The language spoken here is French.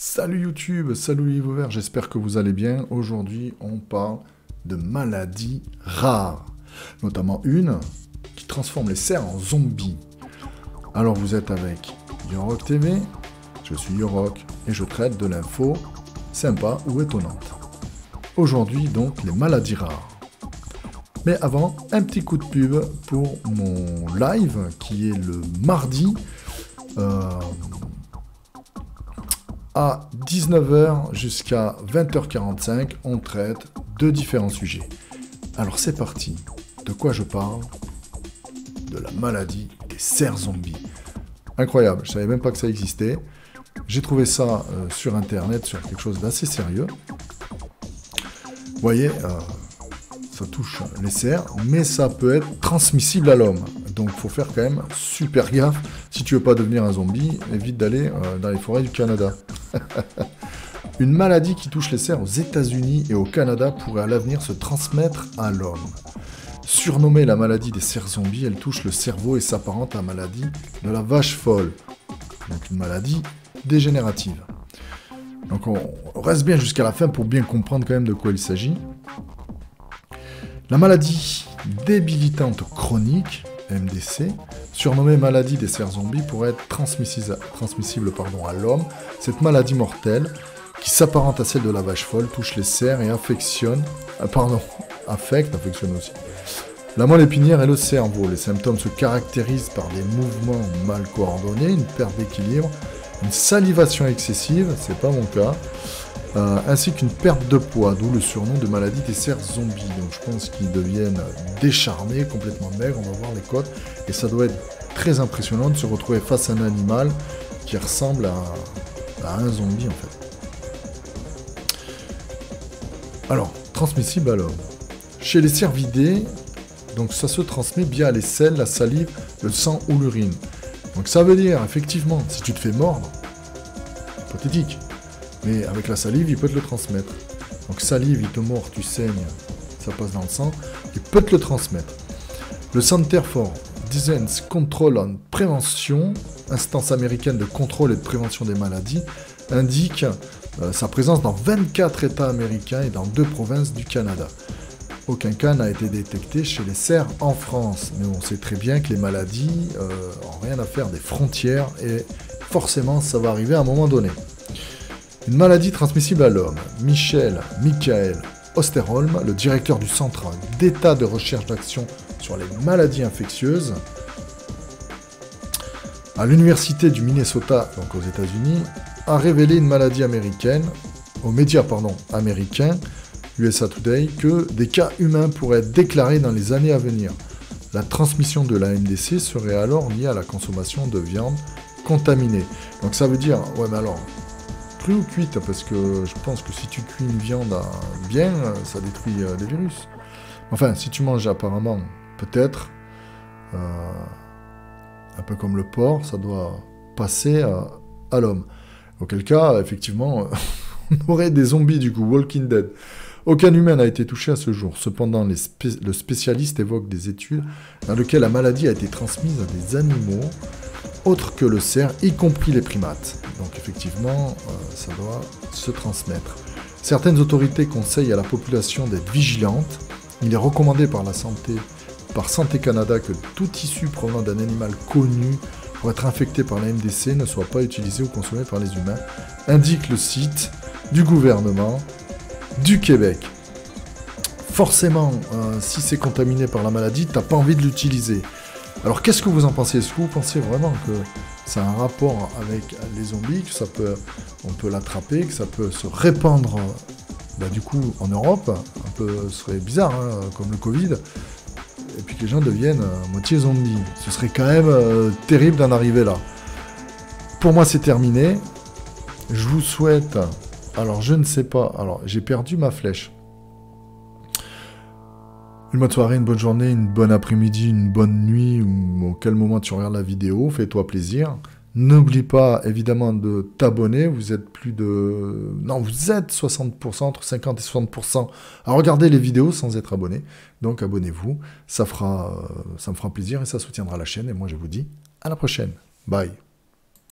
Salut YouTube, salut les viewers, j'espère que vous allez bien. Aujourd'hui, on parle de maladies rares, notamment une qui transforme les cerfs en zombies. Alors vous êtes avec Yorok TV, je suis Yorok et je traite de l'info sympa ou étonnante. Aujourd'hui donc les maladies rares. Mais avant, un petit coup de pub pour mon live qui est le mardi à 19h jusqu'à 20h45, on traite de différents sujets. Alors c'est parti. De quoi je parle? De la maladie des cerfs zombies. Incroyable, je savais même pas que ça existait. J'ai trouvé ça sur internet, sur quelque chose d'assez sérieux. Vous voyez, ça touche les cerfs, mais ça peut être transmissible à l'homme. Donc il faut faire quand même super gaffe. Si tu veux pas devenir un zombie, évite d'aller dans les forêts du Canada. Une maladie qui touche les cerfs aux États-Unis et au Canada pourrait à l'avenir se transmettre à l'homme. Surnommée la maladie des cerfs zombies, elle touche le cerveau et s'apparente à la maladie de la vache folle. Donc une maladie dégénérative. Donc on reste bien jusqu'à la fin pour bien comprendre quand même de quoi il s'agit. La maladie débilitante chronique, MDC, surnommée maladie des cerfs zombies, pourrait être transmissible à l'homme. Cette maladie mortelle, qui s'apparente à celle de la vache folle, touche les cerfs et affecte aussi la moelle épinière et le cerveau. Les symptômes se caractérisent par des mouvements mal coordonnés, une perte d'équilibre, une salivation excessive, c'est pas mon cas, ainsi qu'une perte de poids, d'où le surnom de maladie des cerfs zombies. Donc je pense qu'ils deviennent décharnés, complètement maigres, on va voir les côtes, et ça doit être très impressionnant de se retrouver face à un animal qui ressemble à un zombie en fait. Alors, transmissible à l'homme. Chez les cervidés, donc ça se transmet via les selles, la salive, le sang ou l'urine. Donc ça veut dire, effectivement, si tu te fais mordre, hypothétique, mais avec la salive, il peut te le transmettre. Donc salive, il te mord, tu saignes, ça passe dans le sang, il peut te le transmettre. Le Center for Disease Control and Prevention, instance américaine de contrôle et de prévention des maladies, indique sa présence dans 24 États américains et dans 2 provinces du Canada. Aucun cas n'a été détecté chez les cerfs en France, mais on sait très bien que les maladies n'ont rien à faire des frontières et forcément ça va arriver à un moment donné. Une maladie transmissible à l'homme. Michael Osterholm, le directeur du Centre d'État de recherche d'action sur les maladies infectieuses à l'université du Minnesota, donc aux États-Unis, a révélé une maladie américaine, aux médias américains, USA Today, que des cas humains pourraient être déclarés dans les années à venir. La transmission de la MDC serait alors liée à la consommation de viande contaminée. Donc ça veut dire, ouais mais alors, crue ou cuite, parce que je pense que si tu cuis une viande bien, ça détruit les virus. Enfin, si tu manges apparemment, peut-être, un peu comme le porc, ça doit passer à l'homme. Auquel cas, effectivement, on aurait des zombies du coup, Walking Dead. Aucun humain n'a été touché à ce jour. Cependant, le spécialiste évoque des études dans lesquelles la maladie a été transmise à des animaux autres que le cerf, y compris les primates. Donc effectivement, ça doit se transmettre. Certaines autorités conseillent à la population d'être vigilante. Il est recommandé par Santé Canada que tout tissu provenant d'un animal connu pour être infecté par la MDC ne soit pas utilisé ou consommé par les humains, indique le site du gouvernement du Québec. Forcément, si c'est contaminé par la maladie, t'as pas envie de l'utiliser. Alors qu'est-ce que vous en pensez? Est-ce que vous pensez vraiment que ça a un rapport avec les zombies, que on peut l'attraper, que ça peut se répandre du coup en Europe? Ce serait bizarre, hein, comme le Covid, et puis que les gens deviennent moitié zombies. Ce serait quand même terrible d'en arriver là. Pour moi c'est terminé. Je vous souhaite... Alors, je ne sais pas. Alors, j'ai perdu ma flèche. Une bonne soirée, une bonne journée, une bonne après-midi, une bonne nuit, ou à quel moment tu regardes la vidéo. Fais-toi plaisir. N'oublie pas, évidemment, de t'abonner. Vous êtes vous êtes 60%, entre 50 et 60% à regarder les vidéos sans être abonné. Donc, abonnez-vous. Ça me fera plaisir et ça soutiendra la chaîne. Et moi, je vous dis à la prochaine. Bye.